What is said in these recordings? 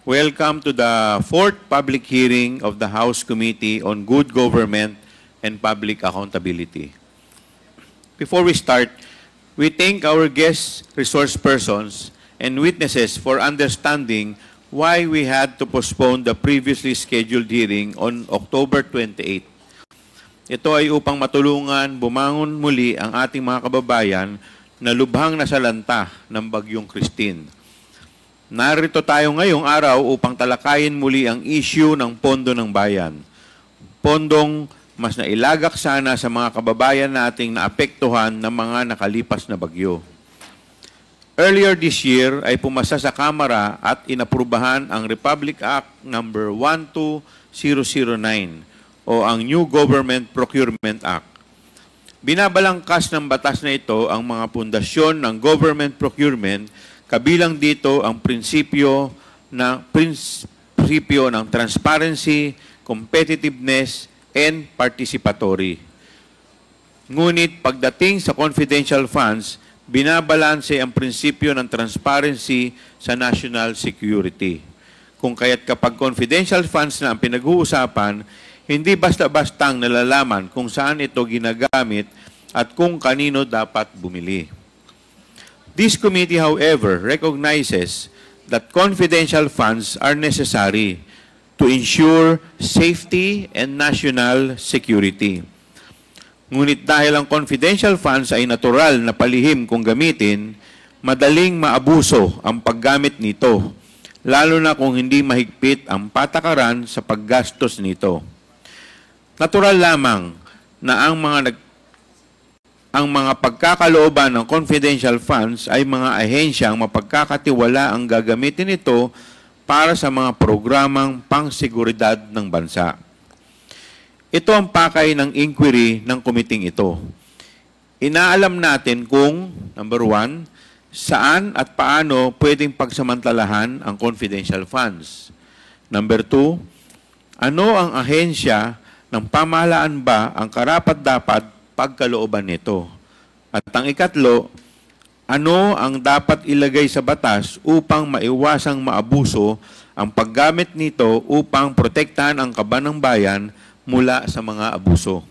Welcome to the fourth public hearing of the House Committee on Good Government and Public Accountability. Before we start, we thank our guest resource persons and witnesses for understanding why we had to postpone the previously scheduled hearing on October 28. Ito ay upang matulungan bumangon muli ang ating mga kababayan na lubhang nasalanta ng Bagyong Christine. Narito tayo ngayong araw upang talakayin muli ang issue ng pondo ng bayan. Pondong mas nailagak sana sa mga kababayan nating naapektuhan ng mga nakalipas na bagyo. Earlier this year ay pumasa sa Kamara at inaprubahan ang Republic Act No. 12009 o ang New Government Procurement Act. Binabalangkas ng batas na ito ang mga pundasyon ng government procurement, kabilang dito ang prinsipyo ng transparency, competitiveness, and participatory. Ngunit pagdating sa confidential funds, binabalanse ang prinsipyo ng transparency sa national security. Kung kaya't kapag confidential funds na ang pinag-uusapan, hindi basta-bastang nalalaman kung saan ito ginagamit at kung kanino dapat bumili. This committee, however, recognizes that confidential funds are necessary to ensure safety and national security. Ngunit dahil ang confidential funds ay natural na palihim kung gamitin, madaling maabuso ang paggamit nito, lalo na kung hindi mahigpit ang patakaran sa paggastos nito. Natural lamang na ang mga pagkakalooban ng confidential funds ay mga ahensyang mapagkakatiwala ang gagamitin nito para sa mga programang pangseguridad ng bansa. Ito ang pakay ng inquiry ng komiting ito. Inaalam natin kung, number 1, saan at paano pwedeng pagsamantalahan ang confidential funds. Number 2, ano ang ahensya ng pamahalaan ba ang karapat-dapat pagkalooban nito? At ang ikatlo, ano ang dapat ilagay sa batas upang maiwasang maabuso ang paggamit nito upang protektahan ang kaban ng bayan mula sa mga abuso?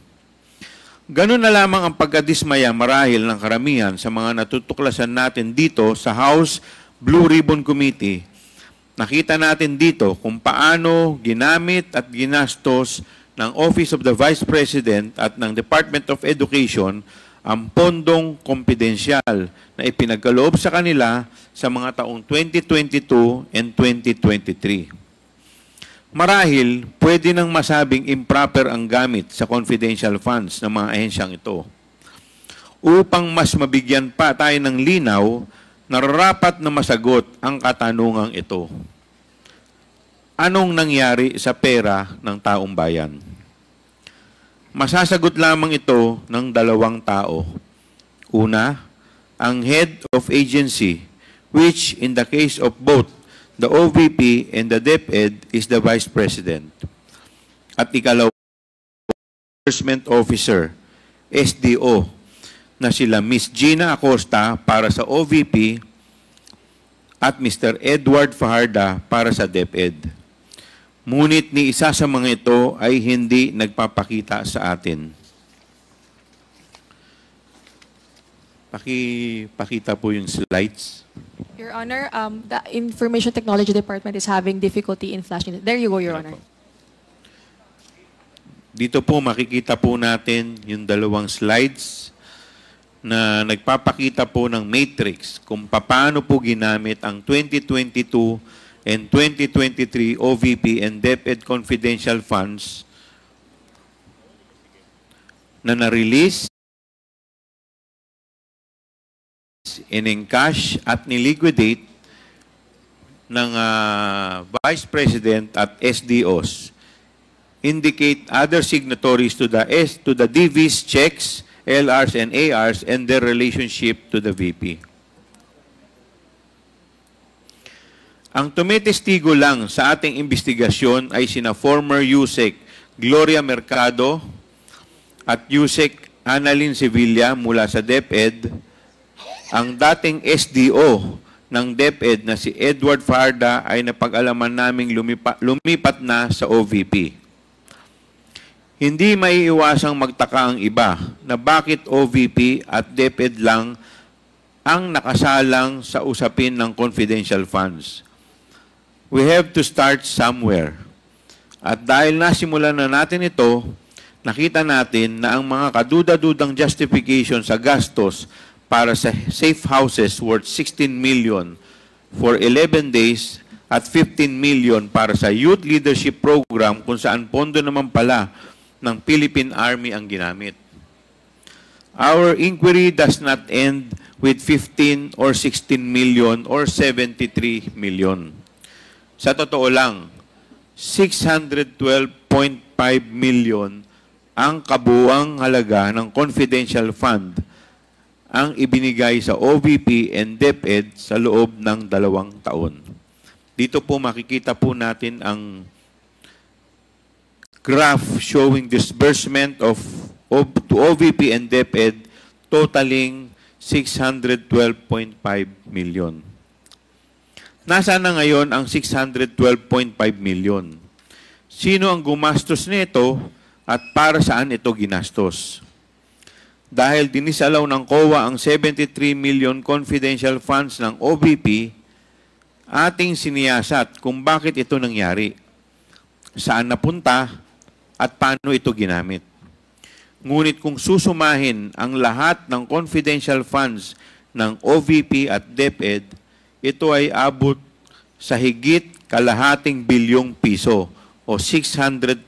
Ganun na lamang ang pagkadismaya marahil ng karamihan sa mga natutuklasan natin dito sa House Blue Ribbon Committee. Nakita natin dito kung paano ginamit at ginastos ng Office of the Vice President at ng Department of Education ang pondong kompidensyal na ipinagkaloob sa kanila sa mga taong 2022 and 2023. Marahil, pwede nang masabing improper ang gamit sa confidential funds ng mga ahensyang ito. Upang mas mabigyan pa tayo ng linaw, nararapat na masagot ang katanungang ito. Anong nangyari sa pera ng taong bayan? Masasagot lamang ito ng dalawang tao. Una, ang head of agency, which in the case of both the OVP and the DepEd is the Vice President. At ikalawa, Enforcement Officer, SDO, na sila Ms. Gina Acosta para sa OVP at Mr. Edward Fajarda para sa DepEd. Ngunit ni isa sa mga ito ay hindi nagpapakita sa atin. Pakita po yung slides. Your Honor, the Information Technology Department is having difficulty in flashing it. There you go, Your Honor. Dito po makikita po natin yung dalawang slides na nagpapakita po ng matrix kung paano po ginamit ang 2022 and 2023 OVP and DepEd confidential funds na na-release, in-encash at niliquidate ng Vice President at SDOs. Indicate other signatories to the DVs, checks, LRs, and ARs and their relationship to the VP. Ang tumitestigo lang sa ating investigasyon ay sina former USEC Gloria Mercado at USEC Annalyn Sevilla mula sa DepEd, ang dating SDO ng DepEd na si Edward Farda ay napag-alaman naming lumipat na sa OVP. Hindi maiiwasang magtaka ang iba na bakit OVP at DepEd lang ang nakasalang sa usapin ng confidential funds. We have to start somewhere. At dahil nasimulan na natin ito, nakita natin na ang mga kaduda-dudang justification sa gastos para sa safe houses worth 16 million for 11 days at 15 million para sa youth leadership program kung saan pondo naman pala ng Philippine Army ang ginamit. Our inquiry does not end with 15 or 16 million or 73 million. Sa totoo lang, 612.5 million ang kabuuang halaga ng confidential fund ang ibinigay sa OVP and DepEd sa loob ng 2 taon. Dito po makikita po natin ang graph showing disbursement to OVP and DepEd totaling 612.5 million. Nasaan na ngayon ang 612.5 million? Sino ang gumastos nito at para saan ito ginastos? Dahil dinisalaw ng COA ang 73 million confidential funds ng OVP, ating siniyasat kung bakit ito nangyari, saan napunta, at paano ito ginamit. Ngunit kung susumahin ang lahat ng confidential funds ng OVP at DepEd, ito ay abot sa higit kalahating bilyong piso o 612.5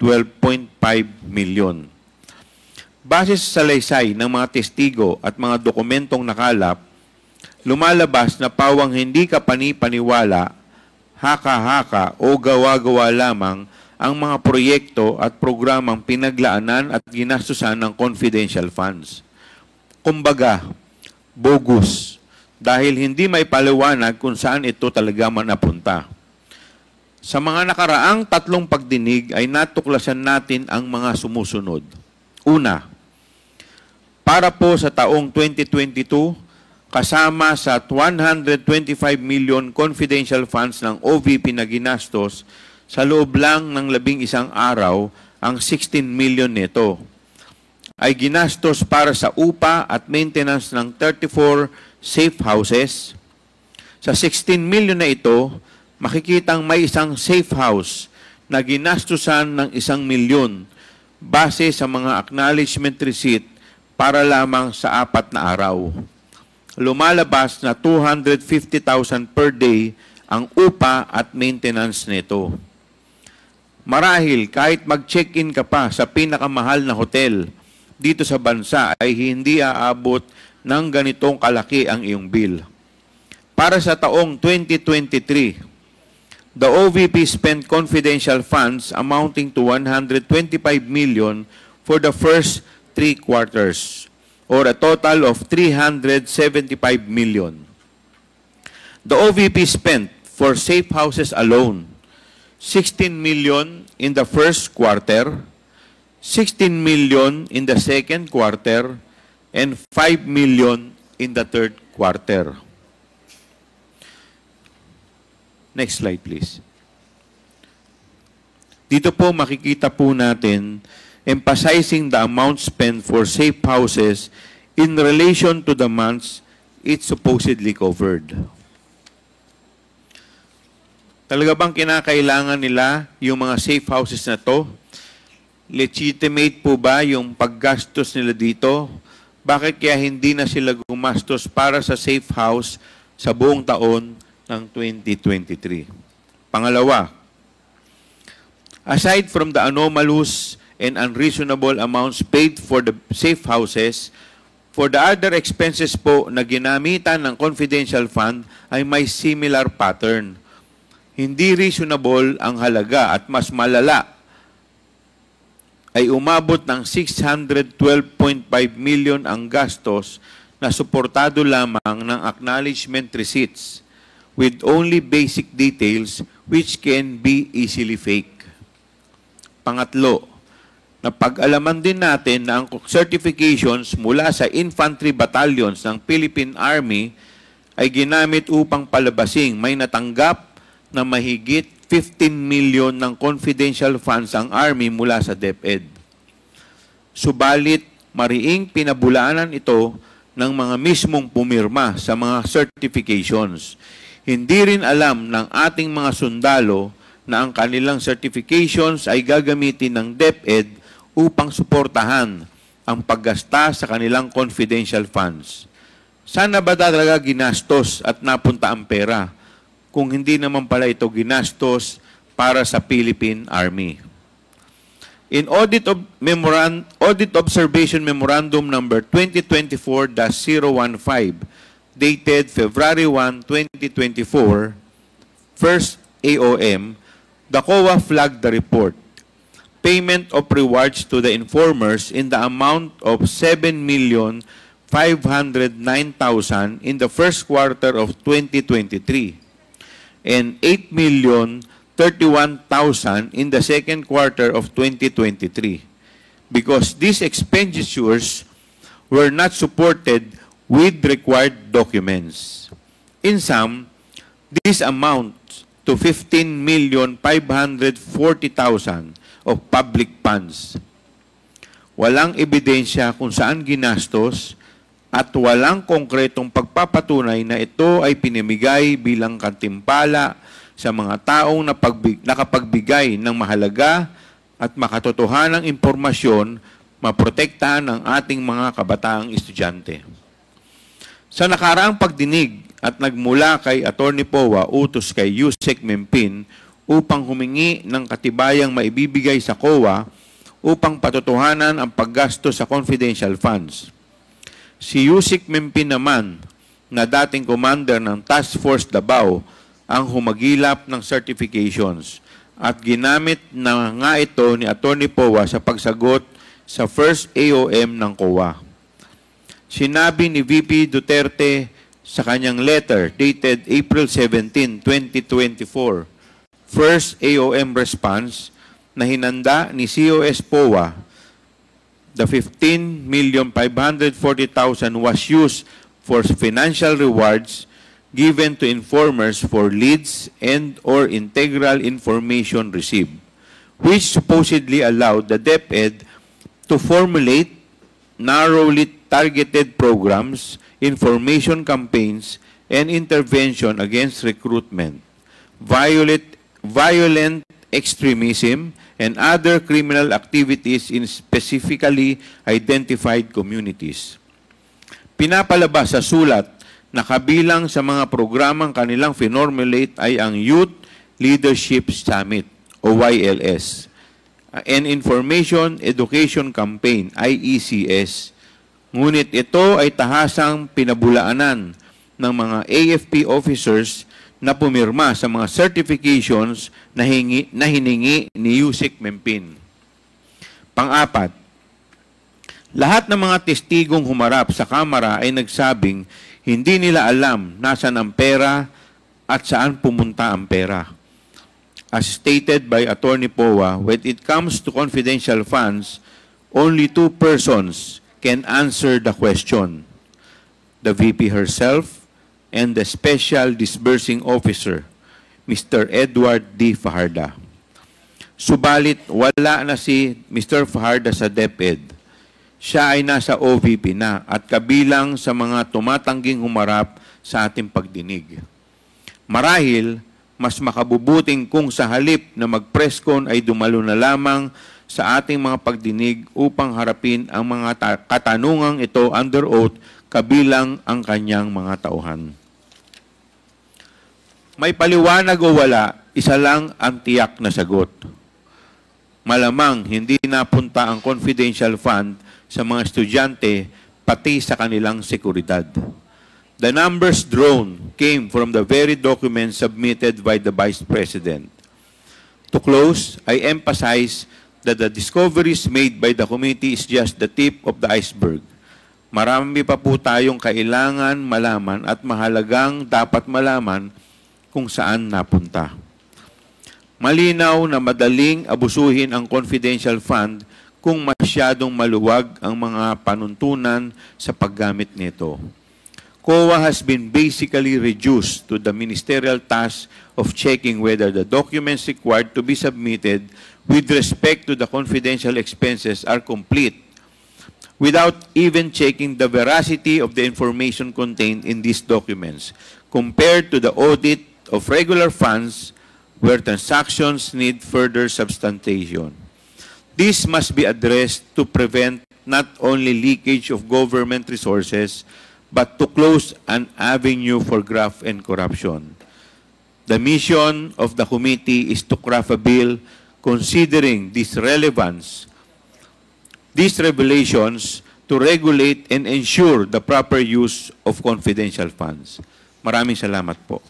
million. Base sa salaysay ng mga testigo at mga dokumentong nakalap, lumalabas na pawang hindi ka pani-paniwala, haka-haka o gawa-gawa lamang ang mga proyekto at programang pinaglaanan at ginastusan ng confidential funds. Kumbaga, bogus, dahil hindi may paliwanag kung saan ito talaga napunta. Sa mga nakaraang 3 pagdinig ay natuklasan natin ang mga sumusunod. Una, para po sa taong 2022, kasama sa 125 million confidential funds ng OVP na ginastos, sa loob lang ng 11 araw, ang 16 million nito ay ginastos para sa upa at maintenance ng 34 safe houses. Sa 16 million na ito, makikitang may isang safe house na ginastusan ng 1 milyon base sa mga acknowledgement receipt para lamang sa 4 na araw. Lumalabas na 250,000 per day ang upa at maintenance nito. Marahil kahit mag-check-in ka pa sa pinakamahal na hotel dito sa bansa ay hindi aabot ng ganitong kalaki ang iyong bill. Para sa taong 2023, the OVP spent confidential funds amounting to 125 million for the first 3 quarters, or a total of 375 million. The OVP spent for safe houses alone 16 million in the first quarter, 16 million in the second quarter, and 5 million in the third quarter. Next slide, please. Dito po makikita po natin emphasizing the amount spent for safe houses in relation to the months it supposedly covered. Talaga bang kinakailangan nila yung mga safe houses na to? Legitimate po ba yung paggastos nila dito? Bakit kaya hindi na sila gumastos para sa safe house sa buong taon ng 2023? Pangalawa, aside from the anomalous and unreasonable amounts paid for the safe houses, for the other expenses po na ginamitan ng confidential fund ay may similar pattern. Hindi reasonable ang halaga at mas malala ay umabot ng 612.5 million ang gastos na suportado lamang ng acknowledgement receipts with only basic details which can be easily fake. Pangatlo, napag-alaman din natin na ang certifications mula sa infantry battalions ng Philippine Army ay ginamit upang palabasing may natanggap na mahigit 15 million ng confidential funds ang Army mula sa DepEd. Subalit, mariing pinabulaanan ito ng mga mismong pumirma sa mga certifications. Hindi rin alam ng ating mga sundalo na ang kanilang certifications ay gagamitin ng DepEd upang suportahan ang paggasta sa kanilang confidential funds. Sana ba talaga ginastos at napunta ang pera kung hindi naman pala ito ginastos para sa Philippine Army? In Audit Observation Memorandum number 2024-015 dated February 1, 2024, first AOM, the COA flagged the report. Payment of rewards to the informers in the amount of 7,509,000 in the first quarter of 2023 and 8,031,000 in the second quarter of 2023 because these expenditures were not supported with required documents. In sum, this amounts to 15,540,000 of public funds. Walang ebidensya kung saan ginastos at walang konkretong pagpapatunay na ito ay pinamigay bilang kantimpala sa mga taong nakapagbigay ng mahalaga at makatotohanang impormasyon maprotektahan ang ating mga kabataang estudyante. Sa nakaraang pagdinig at nagmula kay Atty. Powa utos kay Yusek Mempin upang humingi ng katibayang maibibigay sa COA upang patotohanan ang paggasto sa confidential funds. Si Yusek Mempin naman, na dating commander ng Task Force Davao, ang humagilap ng certifications at ginamit na nga ito ni Atty. Powa sa pagsagot sa first AOM ng COA. Sinabi ni VP Duterte sa kanyang letter dated April 17, 2024, first AOM response na hinanda ni COS Powa, the 15,540,000 was used for financial rewards given to informers for leads and or integral information received, which supposedly allowed the DepEd to formulate narrowly targeted programs, information campaigns, and intervention against recruitment, violent extremism, and other criminal activities in specifically identified communities. Pinapalabas sa sulat na kabilang sa mga programang kanilang finormulate ay ang Youth Leadership Summit o YLS, and Information Education Campaign, IECS. Ngunit ito ay tahasang pinabulaanan ng mga AFP officers na pumirma sa mga certifications na hiningi ni Yusek Mempin. Pang-apat, lahat ng mga testigong humarap sa kamera ay nagsabing hindi nila alam nasaan ang pera at saan pumunta ang pera. As stated by Atty. Powa, when it comes to confidential funds, only two persons can answer the question, the VP herself and the Special Disbursing Officer, Mr. Edward D. Fajarda. Subalit, wala na si Mr. Fajarda sa DepEd. Siya ay nasa OVP na at kabilang sa mga tumatangging humarap sa ating pagdinig. Marahil, mas makabubuting kung sa halip na mag-presscon ay dumalo na lamang sa ating mga pagdinig upang harapin ang mga katanungang ito under oath kabilang ang kanyang mga tauhan. May paliwanag o wala, isa lang ang tiyak na sagot. Malamang hindi napunta ang confidential fund sa mga estudyante pati sa kanilang seguridad. The numbers drawn came from the very documents submitted by the Vice President. To close, I emphasize that the discoveries made by the committee is just the tip of the iceberg. Marami pa po tayong kailangan malaman at mahalagang dapat malaman kung saan napunta. Malinaw na madaling abusuhin ang confidential fund kung masyadong maluwag ang mga panuntunan sa paggamit nito. COA has been basically reduced to the ministerial task of checking whether the documents required to be submitted with respect to the confidential expenses are complete, without even checking the veracity of the information contained in these documents, compared to the audit of regular funds where transactions need further substantiation. This must be addressed to prevent not only leakage of government resources, but to close an avenue for graft and corruption. The mission of the committee is to craft a bill considering this relevance, these revelations to regulate and ensure the proper use of confidential funds. Maraming salamat po.